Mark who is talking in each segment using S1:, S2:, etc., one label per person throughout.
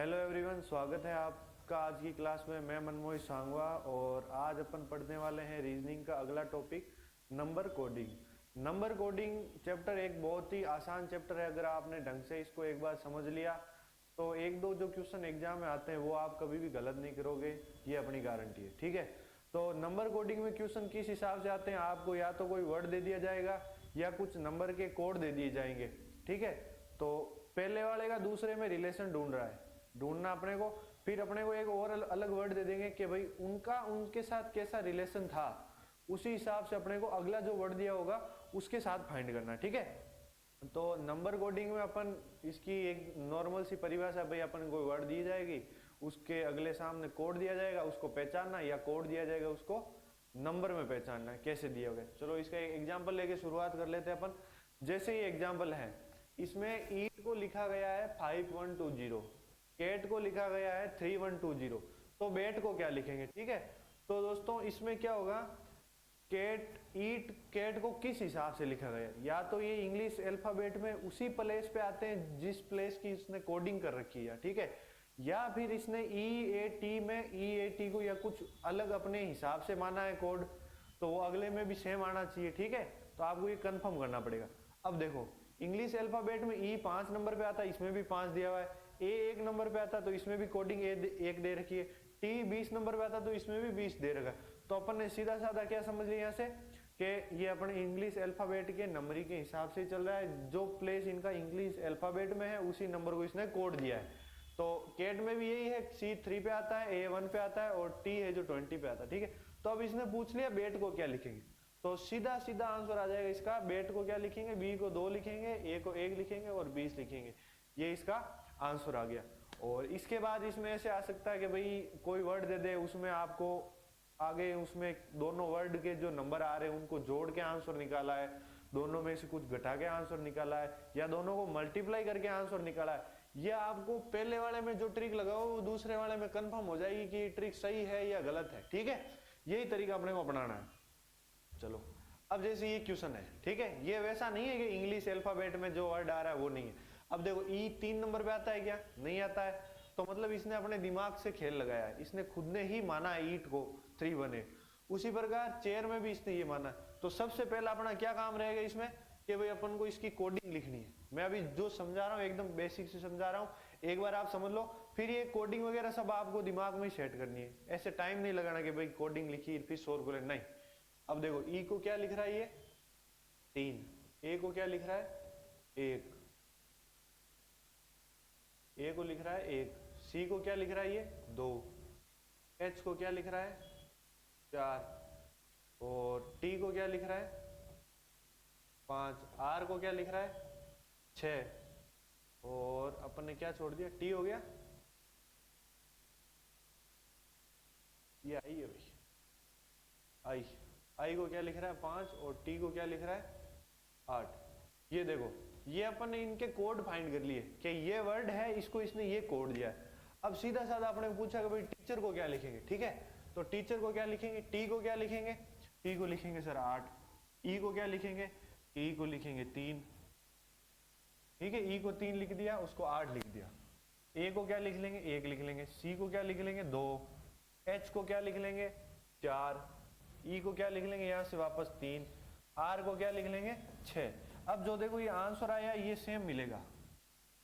S1: Hello everyone, स्वागत है आपका आज की क्लास में। मैं मनमोही सांगवा और आज अपन पढ़ने वाले हैं रीजनिंग का अगला topic number coding. Number coding chapter एक बहुत ही आसान चैप्टर है। अगर आपने ढंग से इसको एक बार समझ लिया तो एक दो जो क्वेश्चन एग्जाम में आते हैं वो आप कभी भी गलत नहीं करोगे, ये अपनी गारंटी है। ठीक है, तो नंबर कोडिंग में क्वेश्चन किस हिसाब से आते हैं, आपको या तो कोई वर्ड दे दिया जाएगा या कुछ नंबर के कोड दे दिए जाएंगे। ठीक है, तो पहले वाले का दूसरे में रिलेशन ढूंढना अपने को, फिर अपने को एक और अलग वर्ड दे देंगे कि भाई उनका उनके साथ कैसा रिलेशन था, उसी हिसाब से अपने को अगला जो वर्ड दिया होगा उसके साथ फाइंड करना। ठीक है, तो नंबर कोडिंग में अपन इसकी एक नॉर्मल सी परिभाषा, भाई अपन को वर्ड दी जाएगी, उसके अगले सामने कोड दिया जाएगा, उसको पहचानना, या कोड दिया जाएगा उसको नंबर में पहचानना कैसे दिया होगा। चलो इसका एक एग्जाम्पल लेके शुरुआत कर लेते हैं अपन। जैसे ये एग्जाम्पल है, इसमें ईट को लिखा गया है 5120, केट को लिखा गया है 3120, तो बेट को क्या लिखेंगे। ठीक है, तो दोस्तों इसमें क्या होगा, केट को किस हिसाब से लिखा गया, या तो ये इंग्लिश अल्फाबेट में उसी प्लेस पे आते हैं जिस प्लेस की इसने कोडिंग कर रखी है। ठीक है, या फिर इसने EAT में EAT को या कुछ अलग अपने हिसाब से माना है कोड, तो वो अगले में भी सेम आना चाहिए। ठीक है, तो आपको ये कंफर्म करना पड़ेगा। अब देखो, इंग्लिश अल्फाबेट में E 5 नंबर पे आता है, इसमें भी 5 दिया हुआ है। A 1 नंबर पे आता है तो इसमें भी कोडिंग एक दे रखी है। T 20 नंबर पे आता है तो इसमें भी 20 दे रखा है। तो अपन ने सीधा साधा क्या समझ लिया यहाँ से कि ये अपने इंग्लिश अल्फाबेट के नंबरिंग के हिसाब से चल रहा है। जो प्लेस इनका इंग्लिश अल्फाबेट में है उसी नंबर को इसने कोड दिया है। तो केट में भी यही है, C 3 पे आता है, A 1 पे आता है और T है जो 20 पे आता है। ठीक है, तो अब इसने पूछ लिया बेट को क्या लिखेंगे, तो सीधा सीधा आंसर आ जाएगा इसका। बेट को क्या लिखेंगे, बी को 2 लिखेंगे, ए को 1 लिखेंगे और 20 लिखेंगे। ये इसका आंसर आ गया। और इसके बाद इसमें ऐसे आ सकता है कि भाई कोई वर्ड दे दे, उसमें आपको आगे उसमें दोनों वर्ड के जो नंबर आ रहे हैं उनको जोड़ के आंसर निकाला है, दोनों में से कुछ घटा के आंसर निकाला है, या दोनों को मल्टीप्लाई करके आंसर निकाला है। ये आपको पहले वाले में जो ट्रिक लगाओ वो दूसरे वाले में कंफर्म हो जाएगी कि ट्रिक सही है या गलत है। ठीक है, यही तरीका अपने को अपनाना है। चलो, अब जैसे ये क्वेश्चन है, ठीक है, ये वैसा नहीं है कि इंग्लिश अल्फाबेट में जो वर्ड आ रहा है वो नहीं है। अब देखो E 3 नंबर पे आता है क्या, नहीं आता है, तो मतलब इसने अपने दिमाग से खेल लगाया है, इसने खुद ने ही माना है ईट को 318। उसी प्रकार चेयर में भी इसने ये माना है। तो सबसे पहला अपना क्या काम रहेगा इसमें कि भाई अपन को इसकी कोडिंग लिखनी है। मैं अभी जो समझा रहा हूँ एकदम बेसिक से समझा रहा हूँ, एक बार आप समझ लो, फिर ये कोडिंग वगैरह सब आपको दिमाग में सेट करनी है। ऐसे टाइम नहीं लगाना कि भाई कोडिंग लिखी फिर सोल्व करें, नहीं। अब देखो E को क्या लिख रहा है, ये 3, A को क्या लिख रहा है 1, A को लिख रहा है 1, C को क्या लिख रहा है ये 2, H को क्या लिख रहा है 4, और T को क्या लिख रहा है 5, R को क्या लिख रहा है 6, और अपन ने क्या छोड़ दिया, T हो गया, ये आई है भाई, आई को क्या लिख रहा है 5 और T को क्या लिख रहा है 8। ये देखो, ये अपन ने इनके कोड फाइंड कर लिए कि ये वर्ड है, इसको इसने ये कोड दिया है। अब सीधा साधा अपने पूछा कि भाई टीचर को क्या लिखेंगे। ठीक है, तो टीचर को क्या लिखेंगे, T को क्या लिखेंगे, T को लिखेंगे सर 8, E को क्या लिखेंगे, E को लिखेंगे 3। ठीक है, E को 3 लिख दिया, उसको 8 लिख दिया। A को क्या लिख लेंगे 1 लिख लेंगे, C को क्या लिख लेंगे 2, H को क्या लिख लेंगे 4, E को क्या लिख लेंगे यहाँ से वापस 3, R को क्या लिख लेंगे 6। अब जो देखो ये आंसर आया ये सेम मिलेगा,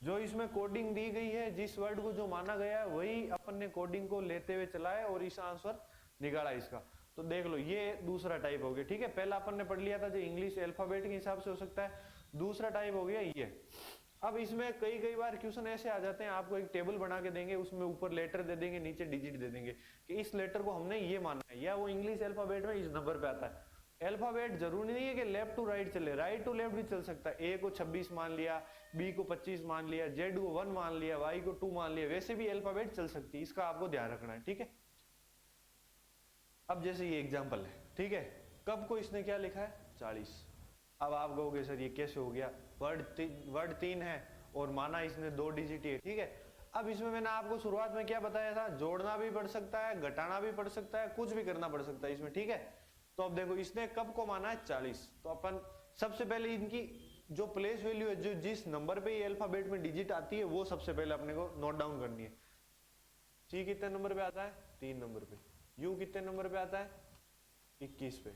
S1: जो इसमें कोडिंग दी गई है, जिस वर्ड को जो माना गया है वही अपन ने कोडिंग को लेते हुए चलाए और इस आंसर निकाला इसका। तो देख लो ये दूसरा टाइप हो गया। ठीक है, पहला अपन ने पढ़ लिया था जो इंग्लिश अल्फाबेट के हिसाब से हो सकता है, दूसरा टाइप हो गया ये। अब इसमें कई बार क्वेश्चन ऐसे आ जाते हैं, आपको एक टेबल बना के देंगे, उसमें ऊपर लेटर दे देंगे, नीचे डिजिट दे देंगे कि इस लेटर को हमने ये माना है, या वो इंग्लिश अल्फाबेट में इस नंबर पे आता है। अल्फाबेट जरूरी नहीं है कि लेफ्ट टू राइट चले, राइट टू लेफ्ट भी चल सकता है। A को 26 मान लिया, B को 25 मान लिया, Z को 1 मान लिया, Y को 2 मान लिया, वैसे भी अल्फाबेट चल सकती है, इसका आपको ध्यान रखना है। ठीक है, अब जैसे ये एग्जाम्पल है, ठीक है, कब को इसने क्या लिखा है 40। अब आप कहोगे सर ये कैसे हो गया, वर्ड 3 है और माना इसने 2 डिजिट है। ठीक है, अब इसमें मैंने आपको शुरुआत में क्या बताया था, जोड़ना भी पड़ सकता है, घटाना भी पड़ सकता है, कुछ भी करना पड़ सकता है इसमें। ठीक है, तो अब देखो इसने कब को माना है 40, तो अपन सबसे पहले इनकी जो प्लेस वैल्यू है, जो जिस नंबर पे ये अल्फाबेट में डिजिट आती है वो सबसे पहले अपने को नोट डाउन करनी है। सी कितने नंबर पे आता है? 3 नंबर पे। यू कितने नंबर पे आता है? 21 पे।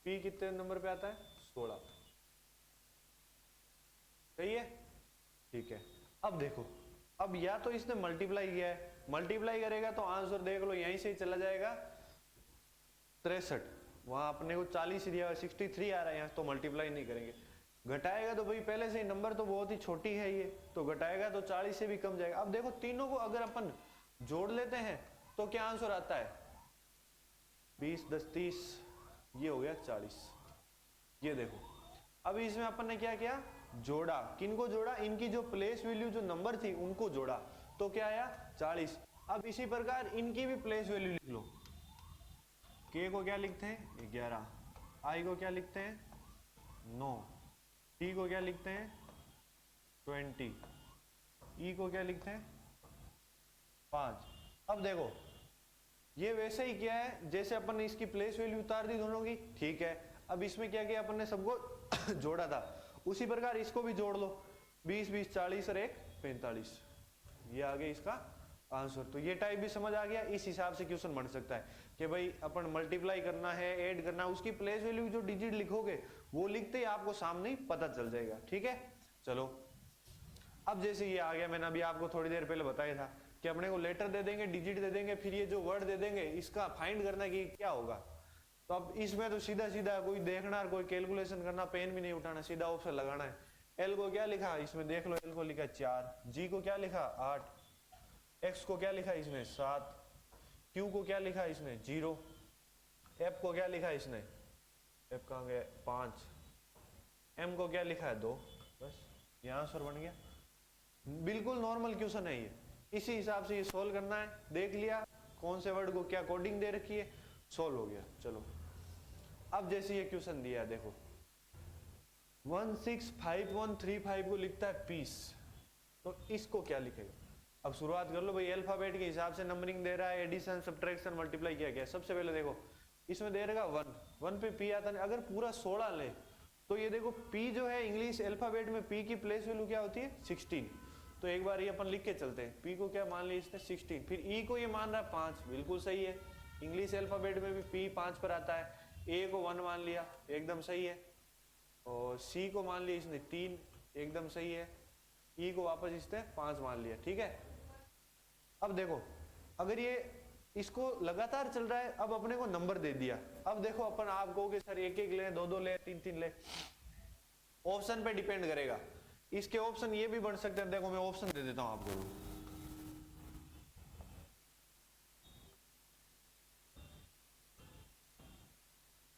S1: पी कितने नंबर पे आता है? 16 पे। सही है, ठीक है। अब देखो, अब या तो इसने मल्टीप्लाई किया है, मल्टीप्लाई करेगा तो आंसर देख लो यहीं से ही चला जाएगा 63। वहां अपने को 40 दिया हुआ 63 आ रहा है, यहाँ तो मल्टीप्लाई नहीं करेंगे। घटाएगा तो भाई पहले से ही नंबर तो बहुत ही छोटी है ये, तो घटाएगा तो 40 से भी कम जाएगा। अब देखो तीनों को अगर अपन जोड़ लेते हैं तो क्या आंसर आता है? 20 10 30, ये हो गया 40। ये देखो, अब इसमें अपन ने क्या किया? जोड़ा। किनको जोड़ा? इनकी जो प्लेस वैल्यू जो नंबर थी उनको जोड़ा, तो क्या आया? 40। अब इसी प्रकार इनकी भी प्लेस वैल्यू लिख लो। के को क्या लिखते हैं? 11। आई को क्या लिखते हैं? 9। टी को क्या लिखते हैं? 20। ई को क्या लिखते हैं? 5। अब देखो, ये वैसे ही क्या है जैसे अपन ने इसकी प्लेस वैल्यू उतार दी दोनों की, ठीक है। अब इसमें क्या किया अपन ने? सबको जोड़ा था, उसी प्रकार इसको भी जोड़ लो। 20 20 40 और 1 45, ये आ गया इसका आंसर। तो ये टाइप भी समझ आ गया। इस हिसाब से क्वेश्चन बन सकता है कि भाई अपन मल्टीप्लाई करना है, ऐड करना है, उसकी प्लेस वैल्यू जो डिजिट लिखोगे वो लिखते ही आपको सामने ही पता चल जाएगा, ठीक है। चलो, अब जैसे ये आ गया, मैंने अभी आपको थोड़ी देर पहले बताया था कि अपने को लेटर दे देंगे, डिजिट दे देंगे, फिर ये जो वर्ड दे देंगे इसका फाइंड करना कि क्या होगा। तो अब इसमें तो सीधा सीधा कोई देखना और कोई कैलकुलेशन करना, पेन भी नहीं उठाना, सीधा ऑप्शन लगाना है। एल को क्या लिखा इसमें देख लो, एल को लिखा 4, जी को क्या लिखा 8, एक्स को क्या लिखा इसने 7, क्यू को क्या लिखा इसने 0, एफ को क्या लिखा इसने, एफ कहाँ गया 5, एम को क्या लिखा है 2। बस ये आंसर बन गया। बिल्कुल नॉर्मल क्वेश्चन है ये, इसी हिसाब से ये सोल्व करना है। देख लिया कौन से वर्ड को क्या कोडिंग दे रखी है, सोल्व हो गया। चलो, अब जैसे ये क्वेश्चन दिया है देखो, 165135 को लिखता है पीस, तो इसको क्या लिखेगा? अब शुरुआत कर लो भाई, अल्फाबेट के हिसाब से नंबरिंग दे रहा है, एडिशन सब्ट्रैक्शन मल्टीप्लाई किया गया। सबसे पहले देखो इसमें दे रहेगा 1 पे पी आता है, अगर पूरा 16 ले तो ये देखो पी जो है इंग्लिश अल्फाबेट में पी की प्लेस वैल्यू क्या होती है 16। तो एक बार ये अपन लिख के चलते हैं, पी को क्या मान लिया इसने 16, फिर ई को ये मान रहा है 5, बिल्कुल सही है, इंग्लिश अल्फाबेट में भी पी 5 पर आता है। ए को 1 मान लिया, एकदम सही है, और सी को मान लिया इसने 3, एकदम सही है, ई को वापस इसने 5 मान लिया, ठीक है। अब देखो अगर ये इसको लगातार चल रहा है, अब अपने को नंबर दे दिया, अब देखो अपन आप कहोगे सर एक एक ले, दो दो ले, तीन तीन ले, ऑप्शन पे डिपेंड करेगा। इसके ऑप्शन ये भी बन सकते हैं, देखो मैं ऑप्शन दे देता हूं आपको,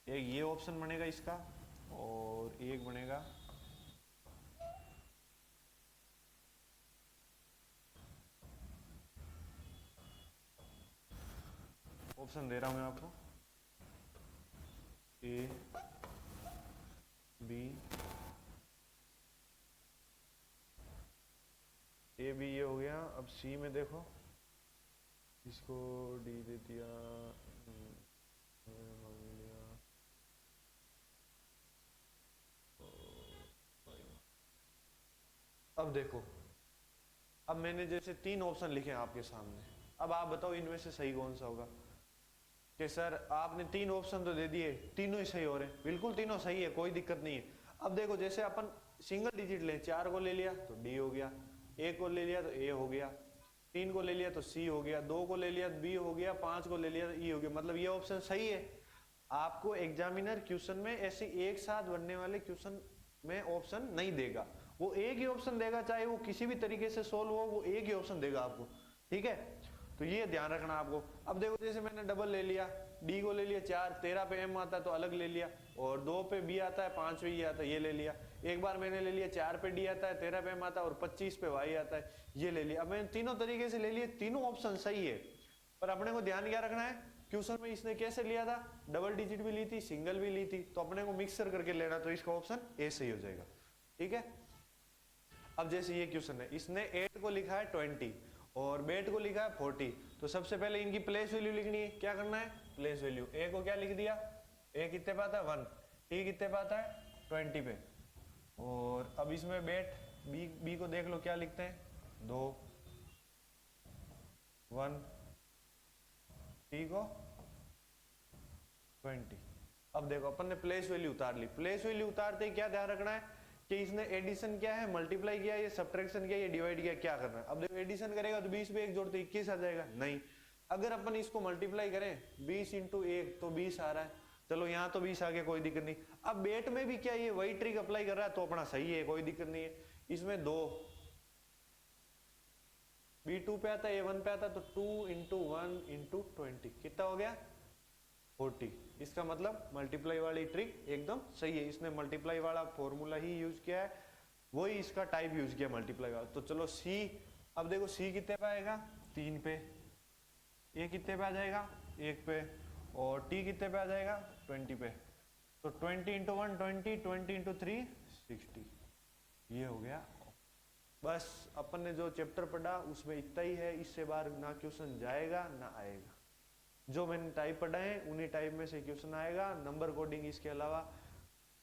S1: एक ये ऑप्शन बनेगा इसका, और एक बनेगा ऑप्शन दे रहा हूं मैं आपको, ए बी, ए बी ये हो गया। अब सी में देखो, इसको डी दे दिया, अब देखो, अब मैंने जैसे 3 ऑप्शन लिखे हैं आपके सामने, अब आप बताओ इनमें से सही कौन सा होगा। कि सर आपने 3 ऑप्शन तो दे दिए, तीनों ही सही हो रहे हैं, बिल्कुल तीनों सही है, कोई दिक्कत नहीं है। अब देखो जैसे अपन सिंगल डिजिट ले, 4 को ले लिया तो डी हो गया, 1 को ले लिया तो ए हो गया, 3 को ले लिया तो सी हो गया, 2 को ले लिया तो बी हो गया, 5 को ले लिया तो ई हो गया, मतलब ये ऑप्शन सही है। आपको एग्जामिनर क्वेश्चन में ऐसे एक साथ बनने वाले क्वेश्चन में ऑप्शन नहीं देगा, वो एक ही ऑप्शन देगा, चाहे वो किसी भी तरीके से सोल्व हो, वो एक ही ऑप्शन देगा आपको, ठीक है। तो ये ध्यान रखना आपको। अब देखो जैसे मैंने डबल ले लिया, डी को ले लिया 4, 13 पे एम आता है तो अलग ले लिया, और 2 पे बी आता है, 5 पे ये आता है, ये ले लिया। एक बार मैंने ले लिया 4 पे डी आता है, 13 पे एम आता है, और 25 पे वाई आता है, ये ले लिया। अब मैंने तीनों तरीके से ले लिए, तीनों ऑप्शन सही है, पर अपने को ध्यान क्या रखना है, क्वेश्चन में इसने कैसे लिया था, डबल डिजिट भी ली थी, सिंगल भी ली थी, तो अपने को मिक्सर करके लेना, तो इसका ऑप्शन ए सही हो जाएगा, ठीक है। अब जैसे ये क्वेश्चन है, इसने 8 को लिखा है 20 और बेट को लिखा है 40, तो सबसे पहले इनकी प्लेस वैल्यू लिखनी है। क्या करना है, प्लेस वैल्यू। ए को क्या लिख दिया, ए कितने पे आता है 1, टी कितने पे आता है 20 पे, और अब इसमें बेट बी को देख लो क्या लिखते हैं 2, 1, t को 20। अब देखो अपन ने प्लेस वैल्यू उतार ली। प्लेस वैल्यू उतारते ही क्या ध्यान रखना है कि इसने एडिशन किया है, मल्टीप्लाई किया है, ये सब्ट्रैक्शन किया, ये डिवाइड किया, क्या करना है। अब देखो एडिशन करेगा तो 20 पे 1 जोड़ते 21 आ जाएगा, नहीं। अगर अपन इसको मल्टीप्लाई करें 20 इंटू 1 तो 20 आ रहा है, चलो यहाँ तो 20 आ गया, कोई दिक्कत नहीं। अब बेट में भी क्या ये वही ट्रिक अप्लाई कर रहा है तो अपना सही है, कोई दिक्कत नहीं है। इसमें 2 B2 पे आता है, A1 पे आता है, तो 2 इंटू 1 इंटू 20 कितना हो गया 40। इसका मतलब मल्टीप्लाई वाली ट्रिक एकदम सही है, इसने मल्टीप्लाई वाला फॉर्मूला ही यूज किया है, वही इसका टाइप यूज किया मल्टीप्लाई वाला। तो चलो C, अब देखो C कितने पे आएगा 3 पे, A कितने पे आ जाएगा 1 पे, और T कितने पे आ जाएगा 20 पे। तो 20 इंटू 1 20, 20 इंटू 3 60, ये हो गया। बस अपन ने जो चैप्टर पढ़ा उसमें इतना ही है, इससे बाहर ना क्वेश्चन जाएगा ना आएगा। जो मैंने टाइप पढ़ा है उन्हीं टाइप में से क्वेश्चन आएगा, नंबर कोडिंग इसके अलावा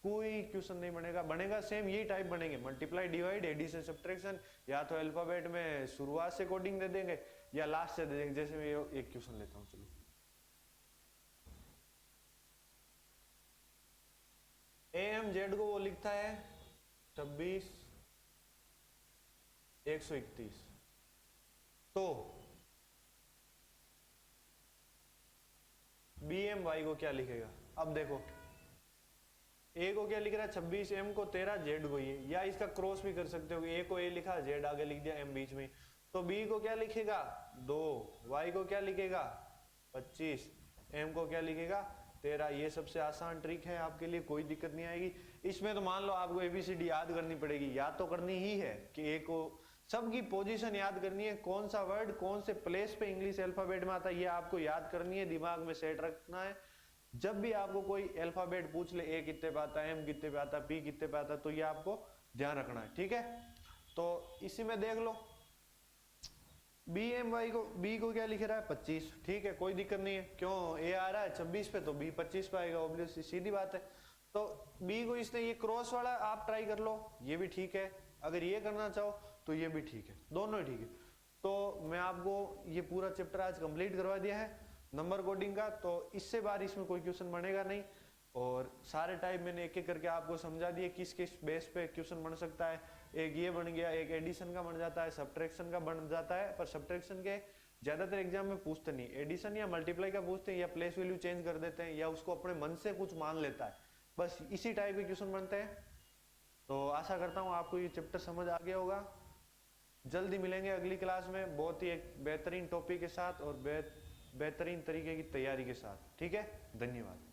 S1: कोई क्वेश्चन नहीं बनेगा। बनेगा सेम यही टाइप बनेंगे, मल्टीप्लाई, डिवाइड, एडिशन, सब्ट्रैक्शन, या तो अल्फाबेट में शुरुआत से कोडिंग दे देंगे या लास्ट से दे देंगे। जैसे मैं एक क्वेश्चन लेता हूँ, चलो AMZ को वो लिखता है 26 131, तो BMY को क्या लिखेगा। अब देखो A को क्या लिख रहा है 26, M को 13, Z को ये, या इसका क्रॉस भी कर सकते हो, A को A लिखा, Z आगे लिख दिया, M बीच में। तो B को क्या लिखेगा 2, Y को क्या लिखेगा 25, M को क्या लिखेगा 13। ये सबसे आसान ट्रिक है आपके लिए, कोई दिक्कत नहीं आएगी इसमें। तो मान लो आपको ABCD याद करनी पड़ेगी, याद तो करनी ही है कि A को सबकी पोजीशन याद करनी है, कौन सा वर्ड कौन से प्लेस पे इंग्लिश अल्फाबेट में आता है ये आपको याद करनी है, दिमाग में सेट रखना है। जब भी आपको कोई अल्फाबेट पूछ ले A कितने पे आता है, M कितने पे आता है, P कितने पे आता है, तो ये आपको ध्यान रखना है, ठीक है। तो इसी में देख लो BMY को, B को क्या लिख रहा है 25, ठीक है, कोई दिक्कत नहीं है, क्यों A आ रहा है 26 पे तो B 25 पे आएगा, ऑब्वियसली सीधी बात है। तो B को इसने ये क्रॉस वाला आप ट्राई कर लो, ये भी ठीक है। अगर ये करना चाहो तो ये भी ठीक है, दोनों ही ठीक है। तो मैं आपको ये पूरा चैप्टर आज कंप्लीट करवा दिया है नंबर कोडिंग का, तो इससे बार इसमें कोई क्वेश्चन बनेगा नहीं। और सारे टाइप मैंने एक एक करके आपको समझा दिए किस किस बेस पे क्वेश्चन बन सकता है। एक ये बन गया, एक एडिशन का बन जाता है, सब्ट्रैक्शन का बन जाता है, पर सब्ट्रैक्शन के ज्यादातर एग्जाम में पूछते नहीं, एडिशन या मल्टीप्लाई का पूछते हैं, या प्लेस वैल्यू चेंज कर देते हैं, या उसको अपने मन से कुछ मान लेता है, बस इसी टाइप के क्वेश्चन बनते हैं। तो आशा करता हूँ आपको ये चैप्टर समझ आ गया होगा। जल्दी मिलेंगे अगली क्लास में बहुत ही एक बेहतरीन टॉपिक के साथ और बेहतरीन तरीके की तैयारी के साथ, ठीक है। धन्यवाद।